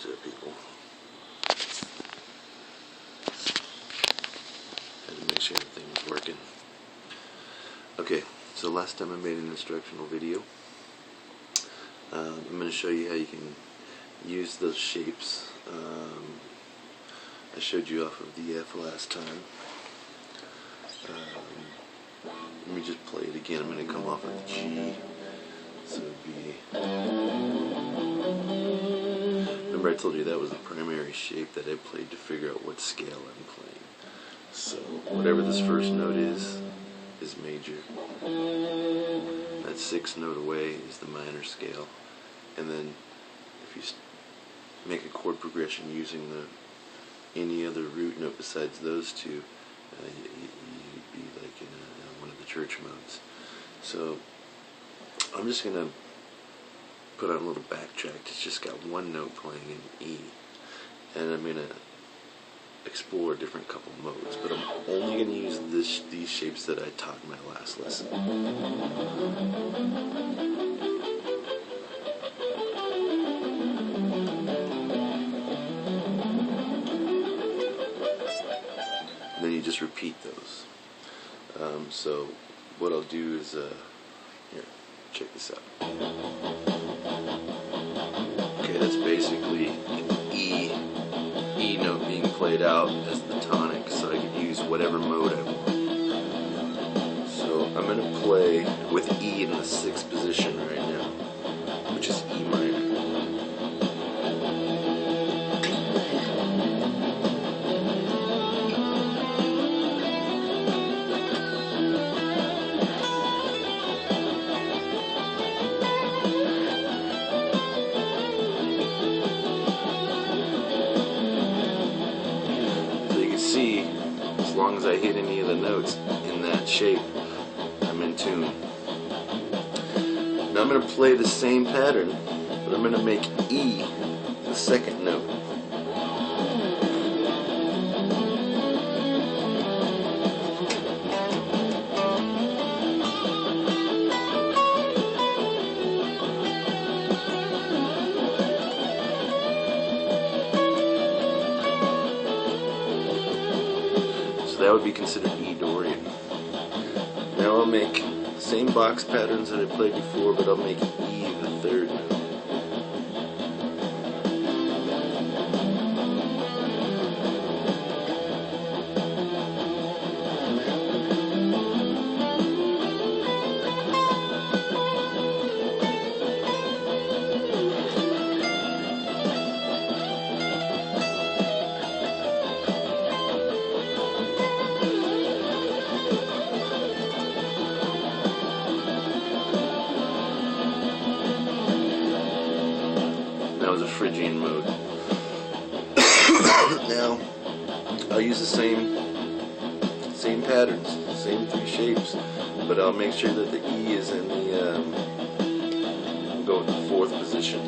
What's up, people? Had to make sure everything was working. Okay, so last time I made an instructional video. I'm going to show you how you can use those shapes. I showed you off of the F last time. Let me just play it again. I'm going to come off of the G. So it'd be... Remember I told you that was the primary shape that I played to figure out what scale I'm playing. So whatever this first note is major. That sixth note away is the minor scale. And then if you make a chord progression using any other root note besides those two, you'd be like in one of the church modes. So I'm just going to put on a little backtrack. It's just got one note playing in E. And I'm going to explore a different couple modes. But I'm only going to use these shapes that I taught in my last lesson. And then you just repeat those. So what I'll do is, here, check this out. Okay, that's basically an E note being played out as the tonic, so I can use whatever mode I want. So I'm going to play with E in the 6th position right now, which is E minor. See, as long as I hit any of the notes in that shape, I'm in tune. Now I'm going to play the same pattern, but I'm going to make E the 2nd note. That would be considered E Dorian. Now I'll make the same box patterns that I played before, but I'll make E the 3rd note. That was a Phrygian mode. Now I'll use the same patterns, same 3 shapes, but I'll make sure that the E is in the we'll go with the 4th position.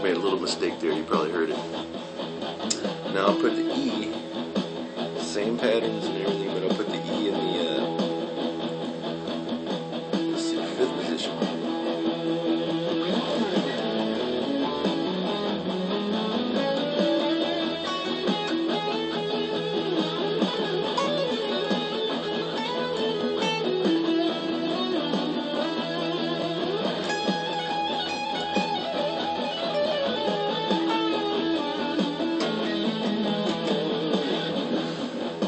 Made a little mistake there, you probably heard it. Now I'll put the E, same patterns and everything, but I'll put the E in the let's see, 5th position.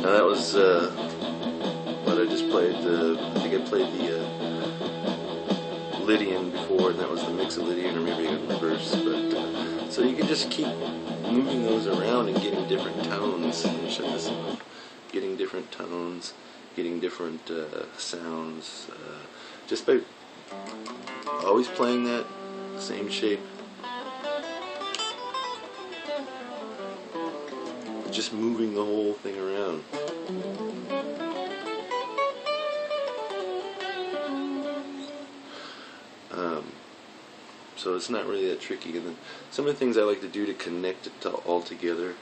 Now that was what I just played. I think I played the Lydian before, and that was the mixolydian, or maybe in reverse. But so you can just keep moving those around and getting different tones. Let me shut this off. Getting different tones, getting different sounds, just by always playing that same shape. just moving the whole thing around. So it's not really that tricky. And then some of the things I like to do to connect it all together,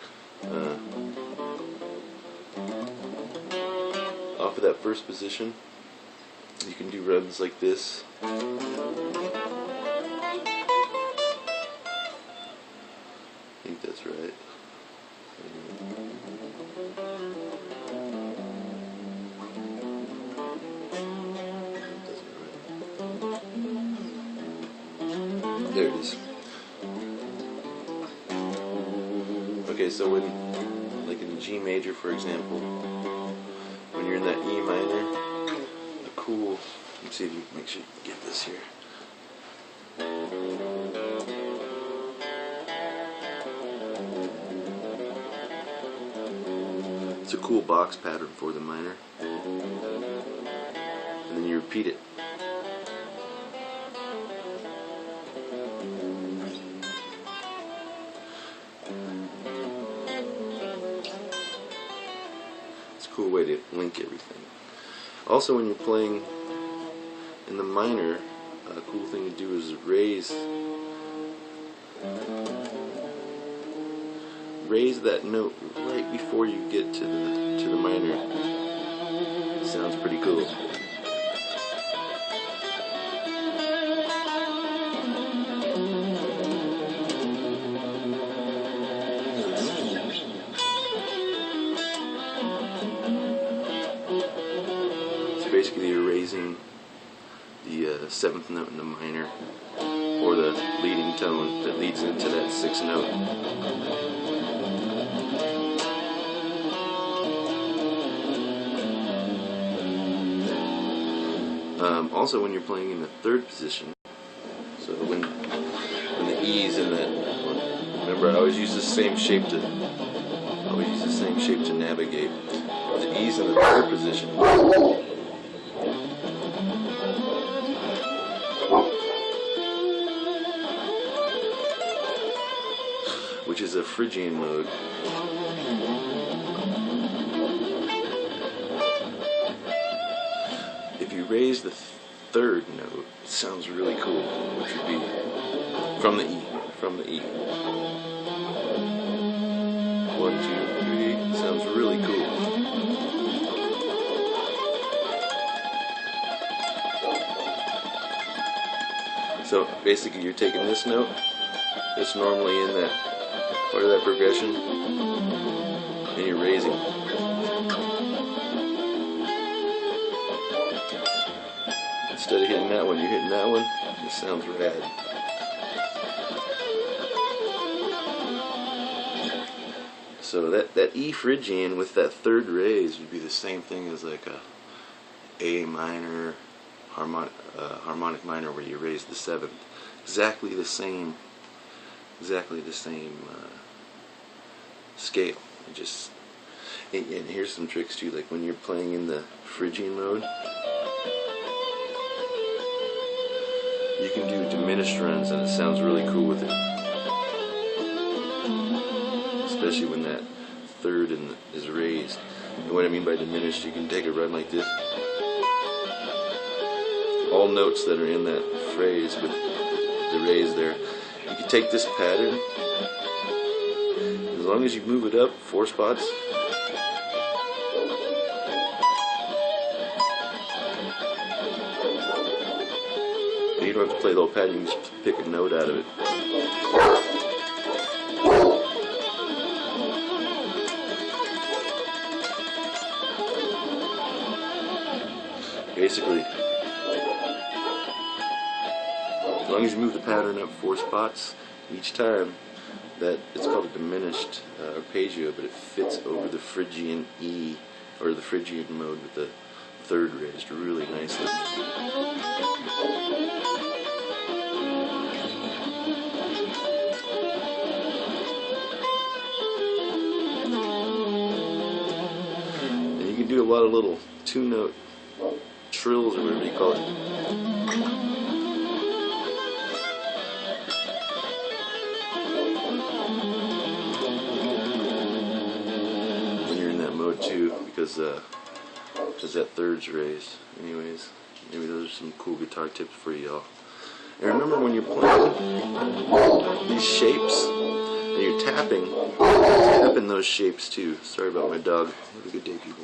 off of that first position, you can do runs like this. I think that's right. There it is. Okay, so when, like in G major, for example, when you're in that E minor, a cool, let's see if you make sure you get this here. It's a cool box pattern for the minor, and then you repeat it. Cool way to link everything. Also, when you're playing in the minor, a cool thing to do is raise that note right before you get to the minor. It sounds pretty cool. Basically, you're raising the seventh note in the minor, or the leading tone that leads into that sixth note. Also, when you're playing in the third position, so when the E's in that, remember I always use the same shape to navigate. The E's in the third position. Which is a Phrygian mode. If you raise the third note, it sounds really cool, which would be from the E. 1, 2, 3, sounds really cool. So basically you're taking this note that's normally in that part of that progression, and you're raising. Instead of hitting that one, you're hitting that one. It sounds rad. So that E Phrygian with that third raise would be the same thing as like a minor harmonic minor where you raise the seventh. Exactly the same scale. And here's some tricks too, like when you're playing in the Phrygian mode, you can do diminished runs and it sounds really cool with it. Especially when that third is raised. And what I mean by diminished, you can take a run like this. All notes that are in that phrase with the raise there. You can take this pattern, as long as you move it up 4 spots, you don't have to play the whole pattern, you can just pick a note out of it. Basically, as long as you move the pattern up 4 spots each time, that it's called a diminished arpeggio, but it fits over the Phrygian E, or the Phrygian mode with the third raised really nicely. And you can do a lot of little 2-note trills or whatever you call it. mode too, because that third's raised. Anyways, maybe those are some cool guitar tips for y'all. And remember, when you're playing these shapes and you're tapping those shapes too. Sorry about my dog. Have a good day, people.